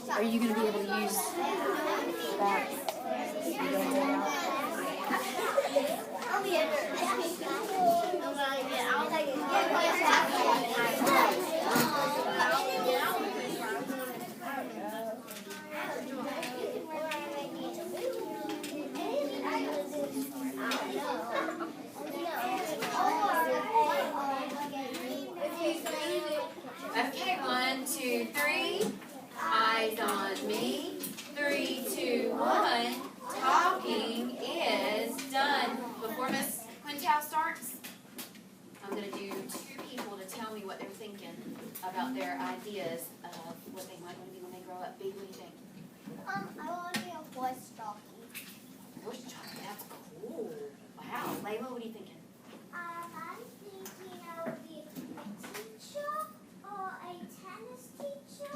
So, are you going to be able to use that? Okay, 1, 2, 3. Eyes on me. 3, 2, 1. Talking is done. Before Miss Quintal starts, I'm going to do 2 people to tell me what they're thinking about their ideas of what they might want to be when they grow up. Big, what do you think? I want to be a horse jockey. Horse jockey, that's cool. Wow. Layla, what are you thinking? I'm thinking I would be a teacher, or a tennis teacher,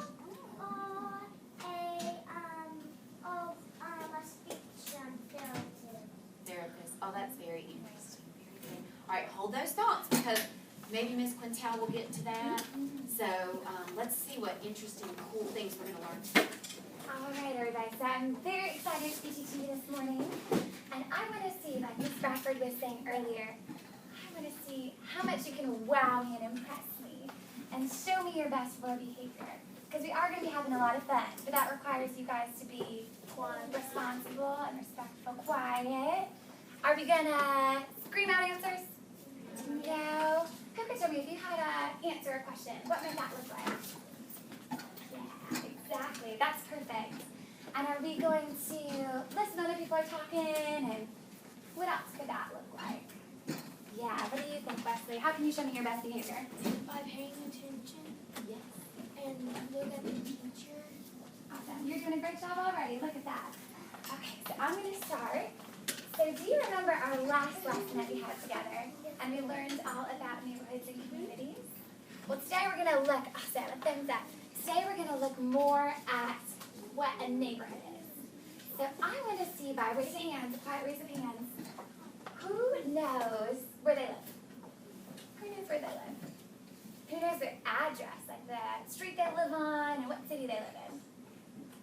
or a speech Therapist. Oh, that's very interesting. Very good. All right, hold those thoughts because maybe Miss Quintal will get to that. So let's see what interesting, cool things we're going to learn. All right, everybody. So I'm very excited to be teaching you this morning. And I want to see, like Miss Bradford was saying earlier, I want to see how much you can wow me and impress me and show me your best floor behavior. Because we are going to be having a lot of fun, but that requires you guys to be responsible and respectful, quiet. Are we going to scream out answers? No. Who could tell me if you had to answer a question, what might that look like? Yeah, exactly. That's perfect. And are we going to listen to other people are talking, and what else could that look like? Yeah, what do you think, Wesley? How can you show me your best behavior? By paying attention Yes. and look at the teacher. Awesome. You're doing a great job already. Look at that. Okay, so I'm going to start. So do you remember our last lesson that we had together? And we learned all about neighborhoods and communities? Well, today we're going to look, awesome, a thumbs up. Today we're going to look more at what a neighborhood is. So I want to see by raise of hands, a quiet raise of hands, who knows where they live? Who knows where they live? Who knows their address, like the street they live on and what city they live in?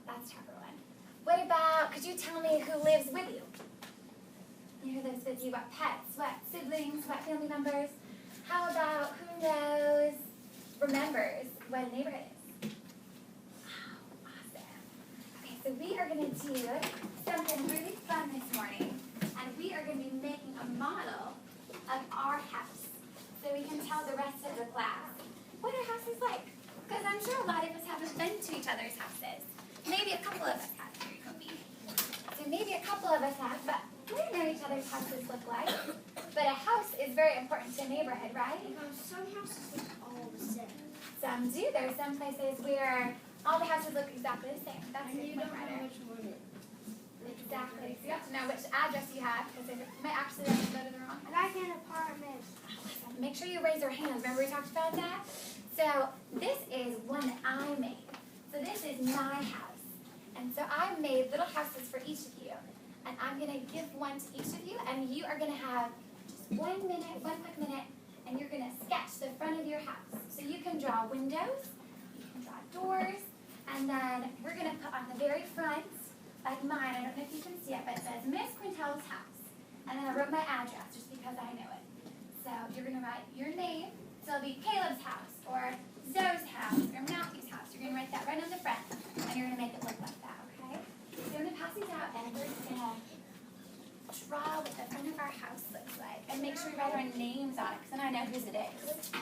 That's a tougher one. What about, could you tell me who lives with you? Who lives with you? What pets? What siblings? What family members? How about who knows, remembers what a neighborhood is? Wow, awesome. Okay, so we are going to do something really fun this morning, and we are going to be making a model of our house so we can tell the rest of the class what our house is like. Because I'm sure a lot of us haven't been to each other's houses. Maybe a couple of us have. Here you go, me. So maybe a couple of us have, but we don't know what each other's houses look like. But a house is very important to a neighborhood, right? Some houses look all the same. Some do. There are some places where all the houses look exactly the same. That's And your you point, don't know Ryder. which one it is. Exactly. So you have to know which address you have because it might actually go to the wrong. And I get an apartment. Make sure you raise your hands. Remember we talked about that? So this is one that I made. So this is my house. And so I made little houses for each of you. And I'm going to give one to each of you. And you are going to have just 1 minute, 1 quick minute. And you're going to sketch the front of your house. So you can draw windows. You can draw doors. And then we're going to put on the very front, like mine. I don't know if you can see it, but it says Miss Quintel's house. And then I wrote my address just because I know it. So you're going to write your name. So it'll be Caleb's house, or Zoe's house, or Matthew's house. You're going to write that right on the front, and you're going to make it look like that, okay? So I'm going to pass these out, and we're just going to draw what the front of our house looks like. And make sure we write our names on it, because then I know whose it is.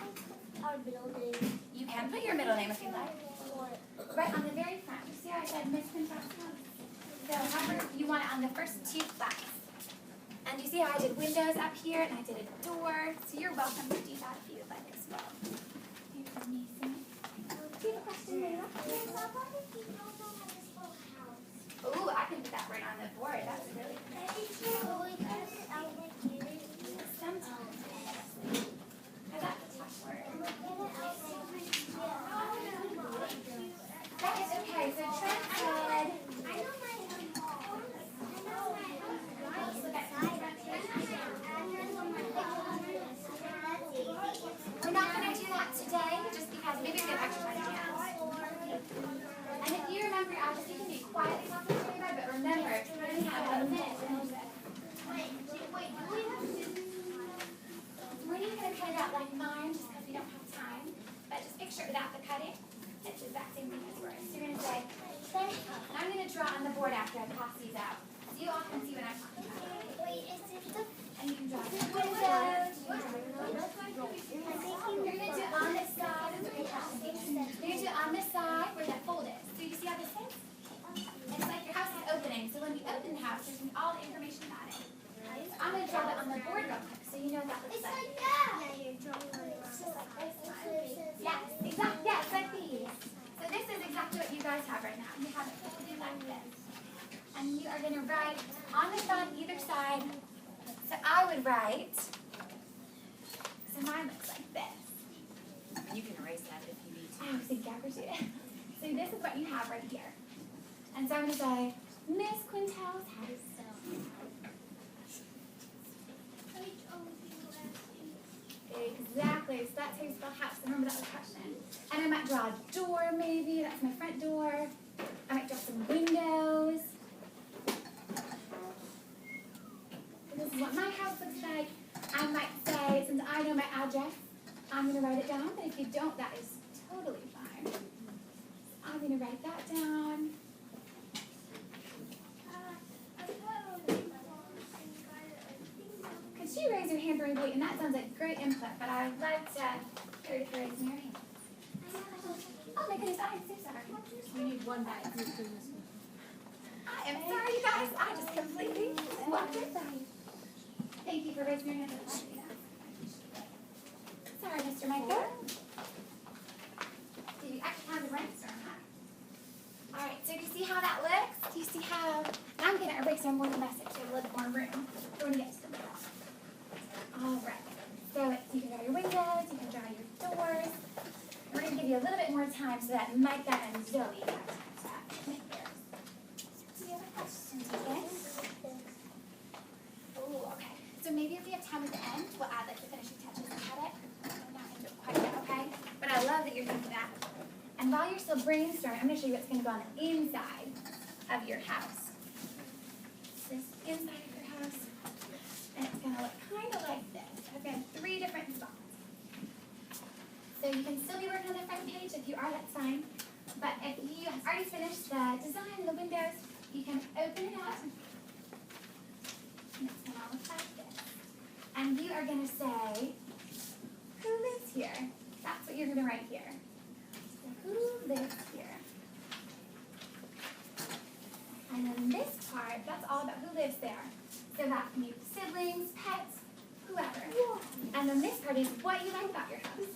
Our middle name. You can put your middle name if you like. Right on the very front. You see how I said Miss Quintel's house? So however you want it on the first 2 flags. And you see how I did windows up here, and I did a door. So you're welcome to do that if you would like as well. Here's amazing. Do you have a question, Layla? Ooh, I can put that right on the board. That's really good. Sometimes. That's a tough word. That is okay. So Trent said, we're not going to do that today, just because maybe we get exercise hands. And if you remember picture without the cutting. It's the exact same thing as words. So you're going to say, and I'm going to draw on the board after I pass these out. So you all can see what I'm talking about. Wait, is it the... And you can draw the windows. You're going to do it on this side. You're going to do it on this side where that fold is. So you see how this is? It's like your house is opening. So when we open the house, there's all the information about it. So I'm going to draw that on the board real quick so you know what that looks It's like. like that. Yeah, you're drawing on it. Yes, exactly. Yes, like these. So this is exactly what you guys have right now. You have it folded like this. And you are going to write on the on either side. So I would write, so mine looks like this. You can erase that if you need to. I was thinking backwards here. So this is what you have right here. And so I'm going to say, Miss Quintel's house. Exactly. So that's how you spell house. Remember that was a question. And I might draw a door maybe. That's my front door. I might draw some windows. This is what my house looks like. I might say, since I know my address, I'm going to write it down. But if you don't, that is totally fine. I'm going to write that down. Could you raise your hand very big? And that sounds like great input, but I would like to hear you raising your hand. Oh my goodness, I am so sorry. We need one back. I am sorry, you guys. I just completely walked right by you. Thank you for raising your hand. Sorry, Mr. Micah. Did you actually have the brainstorm, huh? All right, so do you see how that looks? Do you see how? I'm going to erase more of the message so a little more room. We're going to get to the middle. All right. So you can draw your windows, you can draw your doors. We're going to give you a little bit more time so that Micah and Zoe have time to make theirs. Do you have a question, Deacon? Oh, okay. So maybe if we have time at the end, we'll add like the finishing touches and cut it. I'm not going to do it quite yet, okay? But I love that you're thinking that. And while you're still brainstorming, I'm going to show you what's going to go on the inside of your house. This inside of your house. And it's going to look kind of like this. I've got 3 different spots. So you can still be working on the front page. If you are, that's fine. But if you have already finished the design and the windows, you can open it up. And it's going to look like this. And you are going to say, who lives here? That's what you're going to write here. So who lives here? And then this part, that's all about who lives there. So that can be siblings, pets, whoever. And then this part is what you like about your house.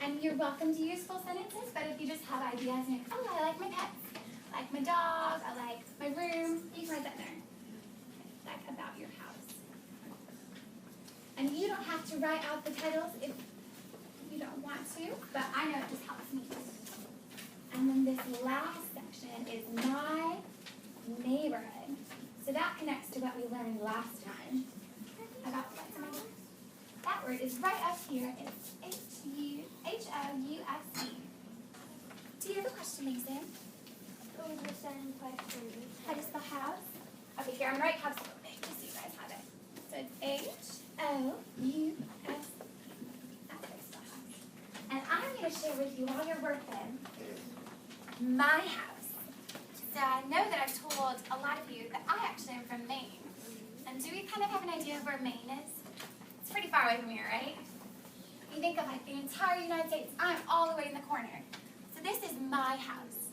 And you're welcome to use full sentences, but if you just have ideas and you're like, oh, I like my pets, I like my dog, I like my room, you can write that there. Like about your house. And you don't have to write out the titles if you don't want to, but I know it just helps me. And then this last section is my neighborhood. So that connects to what we learned last time about what's in my neighborhood. That word is right up here. It's H-O-U-S-E. Do you have a question, Mason? Oh, the same question. How to spell house? Okay, here, I'm going to write house real big just so you guys have it. So it's H-O-U-S-E. That's how you spell house. And I'm going to share with you while you're working my house. So I know that I've told a lot of you that I actually am from Maine. And do we kind of have an idea of where Maine is? It's pretty far away from here, right? You think of like the entire United States, I'm all the way in the corner. So this is my house.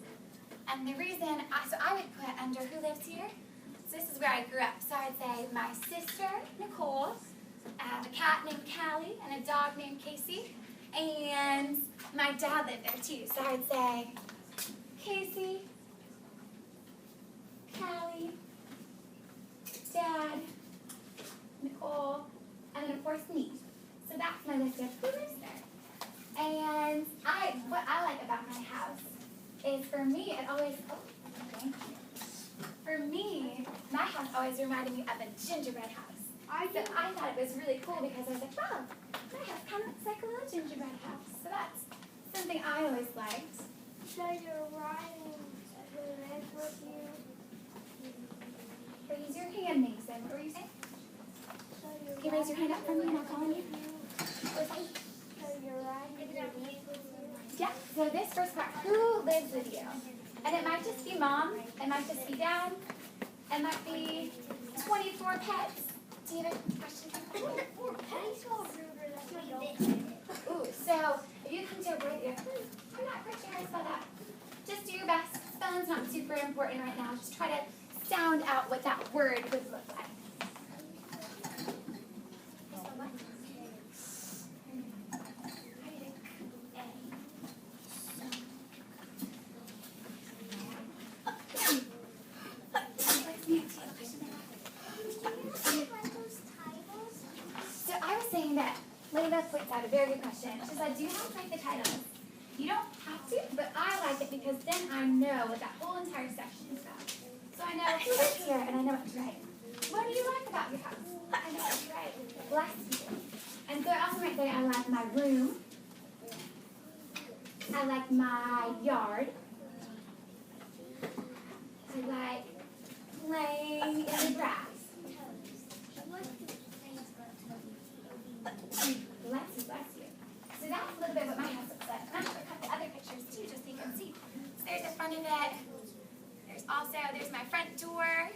And the reason, I would put under who lives here. So this is where I grew up. So I'd say my sister, Nicole, a cat named Callie, and a dog named Casey. And my dad lived there too. So I'd say Casey, Callie, Dad, Nicole, and then of course me. So that's my list of who lives there. And what I like about my house is for me, it always, thank you. For me, my house always reminded me of a gingerbread house. So I thought it was really cool because I was like, wow, my house kind of looks like a little gingerbread house. So that's something I always liked. So you're writing who lives with you? Raise your hand, Mason. What were you saying? So you're Can you raise your hand up for me and I'll call on you? writing Yeah, so this first part, who lives with you? And it might just be mom, it might just be dad, it might be 24 pets. Do you have a question? Ooh, so if you come to a word here, I'm not quite sure how to spell that. Just do your best. Spelling's not super important right now. Just try to sound out what that word would look like. So I was saying that Layla points out a very good question. She said, do you have to write the titles? You don't have to, but I like it because then I know what that whole entire section is about. So I know who lives here and I know what to write. What do you like about your house? I know what to write. Bless you. And so I also write there, I like my room. I like my yard. I like playing in the grass. Bless you. So that's a little bit what my house looks like. I'm going to cut the other pictures too, just so you can see. So there's the front of it. There's my front door.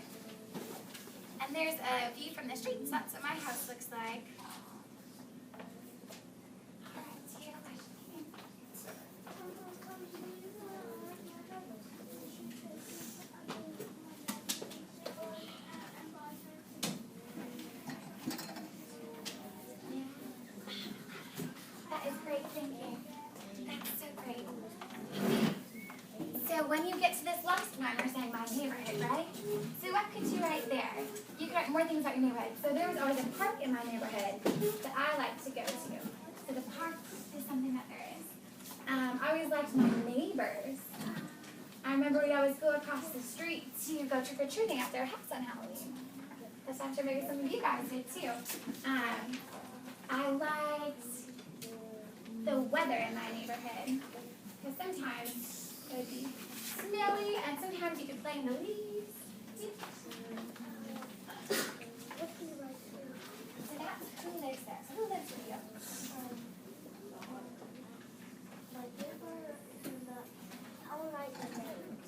And there's a view from the street. So that's what my house looks like. All right, do you have a question? That is great, thank you. That's so great. So when you get to this last one, we're saying my neighborhood, right? So what could you write there? You could write more things about your neighborhood. So there was always a park in my neighborhood that I like to go to. So the park is something that there is. I always liked my neighbors. I remember we'd always go across the street to go trick-or-treating at their house on Halloween. That's I'm sure maybe some of you guys did too. I liked the weather in my neighborhood. Because sometimes it would be snowy and sometimes you could play in the leaves. So that's who lives there. So who lives with you?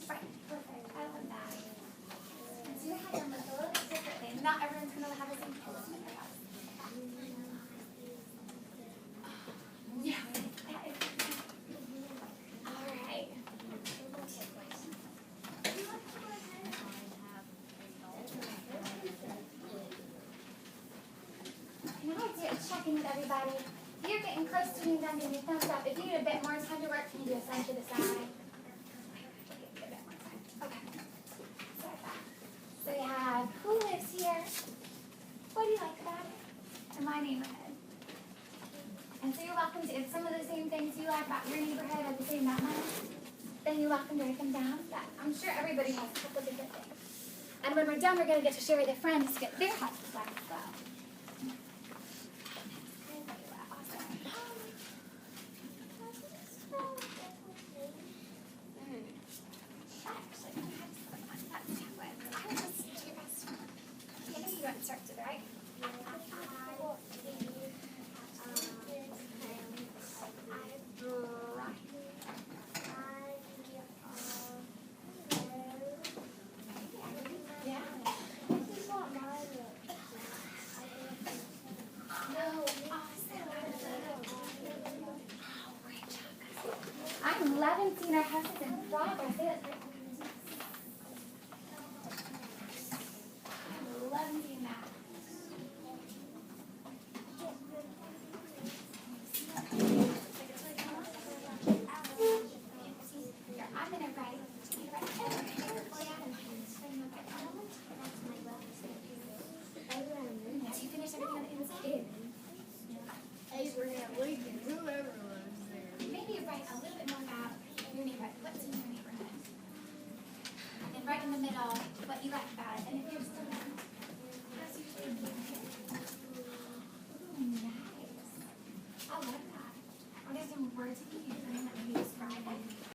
Right, perfect. I love that. And so you have them look a little bit differently. Not everyone's going to have the same color in their house. Yeah, that is all right. Can I do a check-in with everybody? If you're getting close to being done, give me a thumbs up. If you need a bit more time to work, can you do a sign to the side? Okay. Sorry about that. So we have who lives here? What do you like about it? In my neighborhood. And so you're welcome to, if some of the same things you like about your neighborhood are the same about mine, then you're welcome to write them down. But I'm sure everybody has a couple of different things. And when we're done, we're going to get to share with their friends to get their houses like as well. I'm loving seeing our houses in progress. That's right. I'm loving seeing that. I'm going to write. Did you finish everything on the inside? Maybe write a little bit more about your neighborhood. What's in your neighborhood? And then right in the middle, what you like about